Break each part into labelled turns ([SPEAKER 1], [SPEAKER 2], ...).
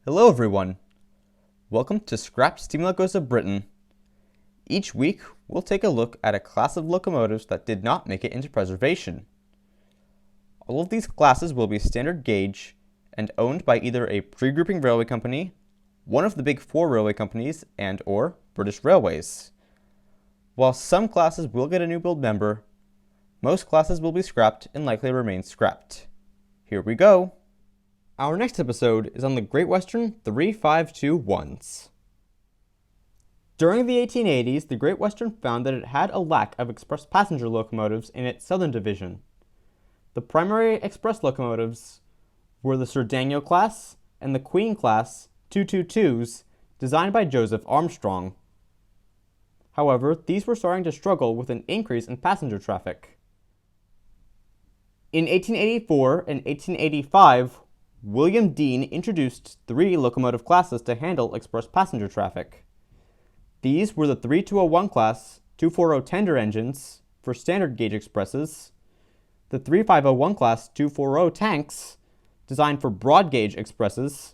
[SPEAKER 1] Hello everyone! Welcome to Scrapped Steam Locos of Britain. Each week, we'll take a look at a class of locomotives that did not make it into preservation. All of these classes will be standard gauge and owned by either a pre-grouping railway company, one of the big four railway companies, and or British Railways. While some classes will get a new build member, most classes will be scrapped and likely remain scrapped. Here we go! Our next episode is on the Great Western 3521s. During the 1880s, the Great Western found that it had a lack of express passenger locomotives in its southern division. The primary express locomotives were the Sir Daniel class and the Queen class 222s designed by Joseph Armstrong. However, these were starting to struggle with an increase in passenger traffic. In 1884 and 1885, William Dean introduced three locomotive classes to handle express passenger traffic. These were the 3201 class 240 tender engines for standard gauge expresses, the 3501 class 240 tanks designed for broad gauge expresses,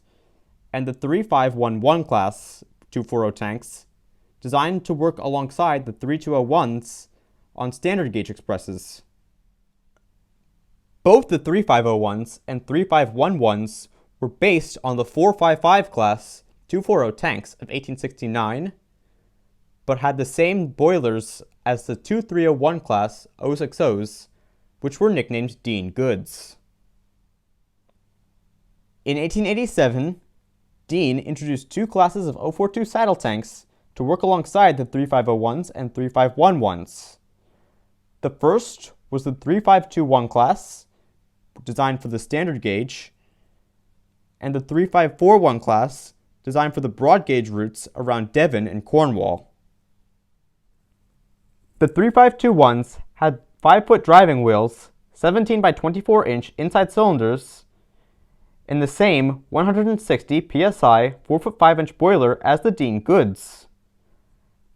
[SPEAKER 1] and the 3511 class 240 tanks designed to work alongside the 3201s on standard gauge expresses. Both the 3501s and 3511s were based on the 455 class 240 tanks of 1869, but had the same boilers as the 2301 class 060s, which were nicknamed Dean Goods. In 1887, Dean introduced two classes of 042 saddle tanks to work alongside the 3501s and 3511s. The first was the 3521 class, designed for the standard gauge, and the 3541 class, designed for the broad gauge routes around Devon and Cornwall. The 3521s had 5-foot driving wheels, 17 by 24 inch inside cylinders, and the same 160 psi 4-foot 5-inch boiler as the Dean Goods.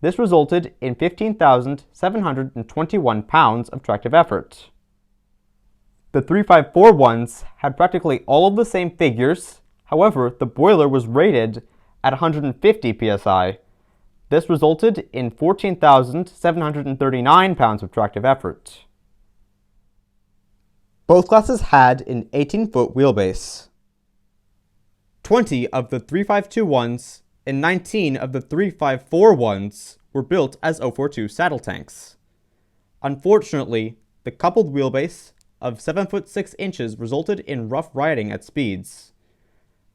[SPEAKER 1] This resulted in 15,721 pounds of tractive effort. The 3541s had practically all of the same figures, however, the boiler was rated at 150 psi. This resulted in 14,739 pounds of tractive effort. Both classes had an 18-foot wheelbase. 20 of the 3521s and 19 of the 3541s were built as 042 saddle tanks. Unfortunately, the coupled wheelbase of 7 foot 6 inches resulted in rough riding at speeds.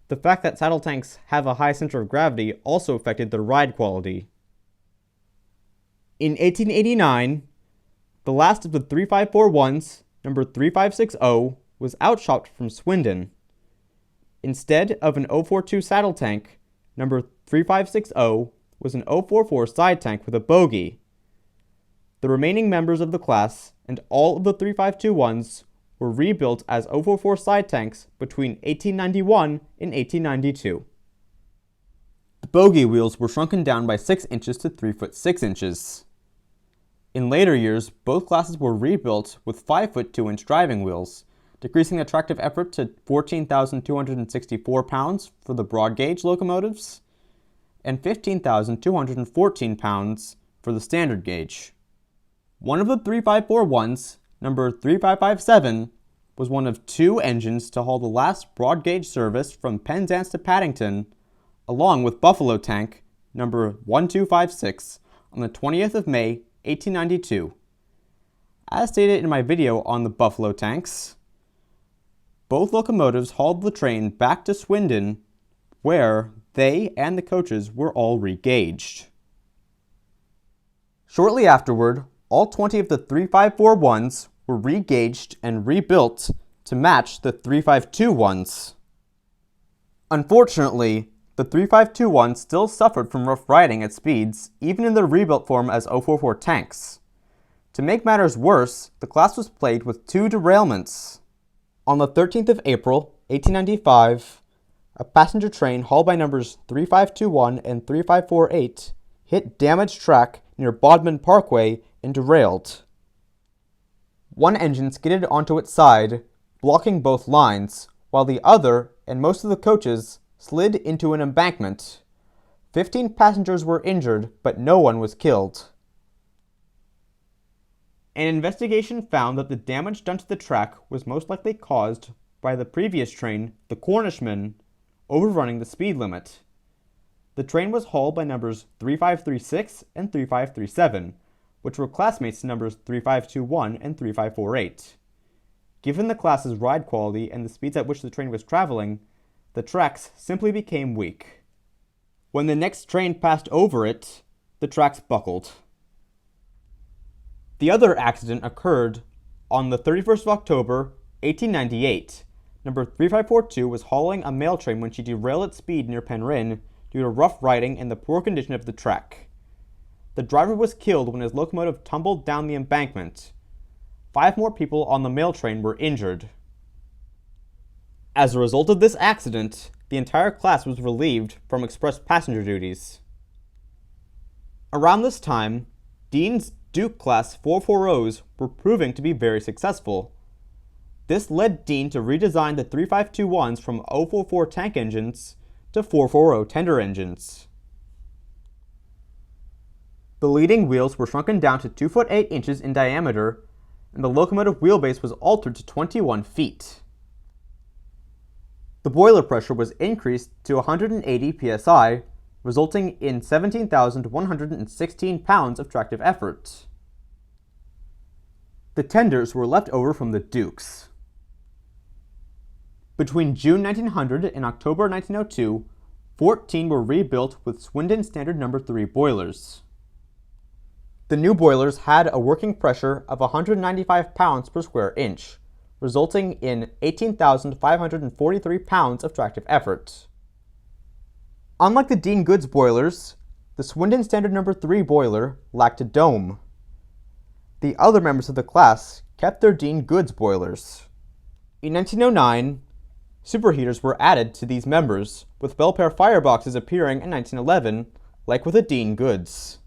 [SPEAKER 1] The fact that saddle tanks have a high center of gravity also affected their ride quality. In 1889, the last of the 3541s, number 3560, was outshopped from Swindon. Instead of an 042 saddle tank, number 3560 was an 044 side tank with a bogie. The remaining members of the class and all of the 3521s were rebuilt as 044 side tanks between 1891 and 1892. The bogie wheels were shrunken down by 6 inches to 3 foot 6 inches. In later years, both classes were rebuilt with 5 foot 2 inch driving wheels, decreasing the tractive effort to 14,264 pounds for the broad gauge locomotives and 15,214 pounds for the standard gauge. One of the 3541s, number 3557, was one of two engines to haul the last broad gauge service from Penzance to Paddington, along with Buffalo Tank, number 1256, on the 20th of May, 1892. As stated in my video on the Buffalo Tanks, both locomotives hauled the train back to Swindon, where they and the coaches were all re-gauged. Shortly afterward, all 20 of the 3541s were re-gauged and rebuilt to match the 3521s. Unfortunately, the 3521 still suffered from rough riding at speeds, even in their rebuilt form as 044 tanks. To make matters worse, the class was plagued with two derailments. On the 13th of April, 1895, a passenger train hauled by numbers 3521 and 3548 hit damaged track near Bodmin Parkway and derailed. One engine skidded onto its side, blocking both lines, while the other and most of the coaches slid into an embankment. 15 passengers were injured, but no one was killed. An investigation found that the damage done to the track was most likely caused by the previous train, the Cornishman, overrunning the speed limit. The train was hauled by numbers 3536 and 3537, which were classmates to numbers 3521 and 3548. Given the class's ride quality and the speeds at which the train was traveling, the tracks simply became weak. When the next train passed over it, the tracks buckled. The other accident occurred on the 31st of October, 1898. Number 3542 was hauling a mail train when she derailed at speed near Penryn due to rough riding and the poor condition of the track. The driver was killed when his locomotive tumbled down the embankment. 5 more people on the mail train were injured. As a result of this accident, the entire class was relieved from express passenger duties. Around this time, Dean's Duke Class 440s were proving to be very successful. This led Dean to redesign the 3521s from 044 tank engines to 440 tender engines. The leading wheels were shrunken down to 2 foot 8 inches in diameter, and the locomotive wheelbase was altered to 21 feet. The boiler pressure was increased to 180 psi, resulting in 17,116 pounds of tractive effort. The tenders were left over from the Dukes. Between June 1900 and October 1902, 14 were rebuilt with Swindon Standard No. 3 boilers. The new boilers had a working pressure of 195 pounds per square inch, resulting in 18,543 pounds of tractive effort. Unlike the Dean Goods boilers, the Swindon Standard No. 3 boiler lacked a dome. The other members of the class kept their Dean Goods boilers. In 1909, superheaters were added to these members, with Belpaire fireboxes appearing in 1911, like with the Dean Goods.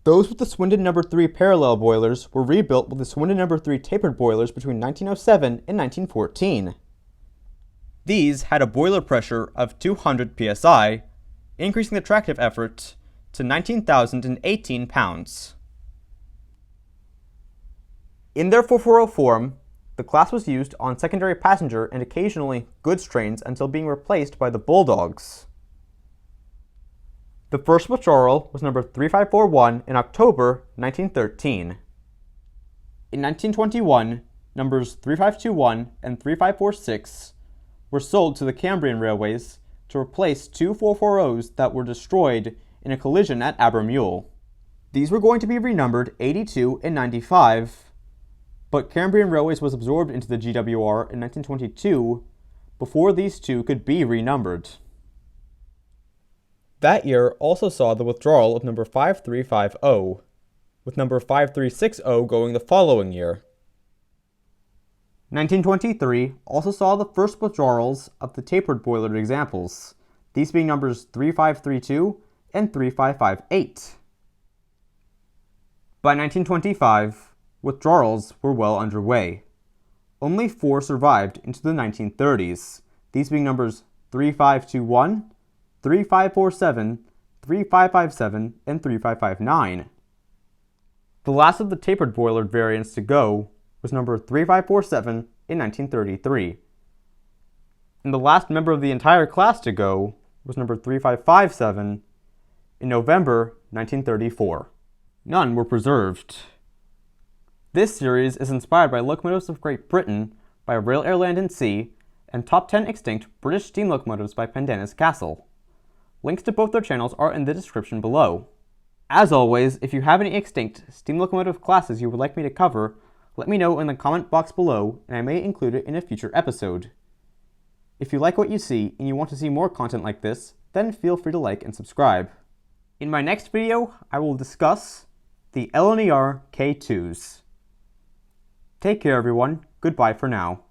[SPEAKER 1] Those with the Swindon No. 3 parallel boilers were rebuilt with the Swindon No. 3 tapered boilers between 1907 and 1914. These had a boiler pressure of 200 psi, increasing the tractive effort to 19,018 pounds. In their 440 form, the class was used on secondary passenger and occasionally goods trains until being replaced by the Bulldogs. The first withdrawal was number 3541 in October 1913. In 1921, numbers 3521 and 3546 were sold to the Cambrian Railways to replace 2 440s that were destroyed in a collision at Abermule. These were going to be renumbered 82 and 95, but Cambrian Railways was absorbed into the GWR in 1922 before these two could be renumbered. That year also saw the withdrawal of number 5350, with number 5360 going the following year. 1923 also saw the first withdrawals of the tapered boiler examples, these being numbers 3532 and 3558. By 1925, withdrawals were well underway. Only 4 survived into the 1930s, these being numbers 3521, 3547, 3557, and 3559. The last of the tapered boiler variants to go was number 3547 in 1933. And the last member of the entire class to go was number 3557 in November 1934. None were preserved. This series is inspired by locomotives of Great Britain by Rail Air Land and Sea and Top 10 Extinct British Steam Locomotives by Pendennis Castle. Links to both their channels are in the description below. As always, if you have any extinct steam locomotive classes you would like me to cover, let me know in the comment box below and I may include it in a future episode. If you like what you see and you want to see more content like this, then feel free to like and subscribe. In my next video, I will discuss the LNER K2s. Take care everyone, goodbye for now.